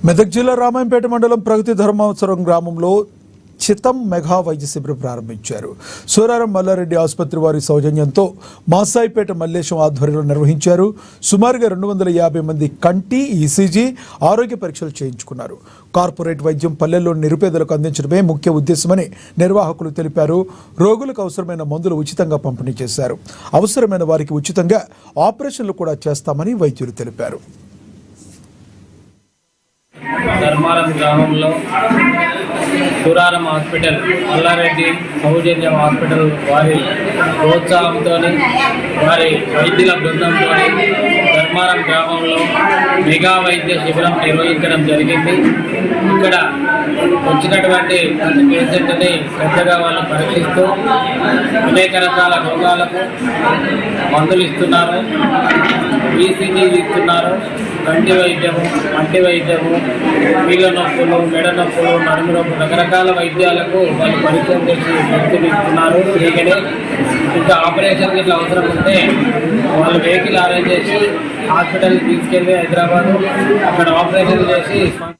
మెదక్ జిల్లా రామాయంపేట మండలం ప్రగతి ధర్మావసరం గ్రామంలో చితం మెగా వైద్య శిబిరం ప్రారంభించారు. సూరారం మల్లారెడ్డి ఆసుపత్రి వారి సౌజన్యంతో మాసాయిపేట మల్లేశం ఆధ్వర్యంలో నిర్వహించారు. సుమారుగా 250 మంది కంటి, ఈసీజీ, ఆరోగ్య పరీక్షలు చేయించుకున్నారు. కార్పొరేట్ వైద్యం పల్లెల్లోని నిరుపేదలకు అందించడమే ముఖ్య ఉద్దేశమని నిర్వాహకులు తెలిపారు. రోగులకు అవసరమైన మందులు ఉచితంగా పంపిణీ చేశారు. అవసరమైన వారికి ఉచితంగా ఆపరేషన్లు కూడా చేస్తామని వైద్యులు తెలిపారు. ధర్మారం గ్రామంలో సూరారం హాస్పిటల్, మల్లారెడ్డి సౌజన్యం హాస్పిటల్ వారి ప్రోత్సాహంతో, వారి వైద్యుల బృందంతో ధర్మారం గ్రామంలో మెగా వైద్య శిబిరం నిర్వహించడం జరిగింది. ఇక్కడ వచ్చినటువంటి ప్రతి పేషెంట్ని శ్రద్ధగా వాళ్ళు పరీక్షిస్తూ అనేక రకాల రోగాలకు మందులు ఇస్తున్నారు, ఈసీజీలు ఇస్తున్నారు. కంటి వైద్యము, పంటి వైద్యము, కీళ్ళ నొప్పులు, మెడ నొప్పులు, నడుము నొప్పులు, రకరకాల వైద్యాలకు వాళ్ళు పరీక్షలు చేసి మందులు ఇస్తున్నారు. ఫ్రీగానే ఇంకా ఆపరేషన్కి ఇట్లా అవసరం ఉంటే వాళ్ళు వెహికల్ అరేంజ్ చేసి హాస్పిటల్కి తీసుకెళ్ళి హైదరాబాద్ అక్కడ ఆపరేషన్ చేసి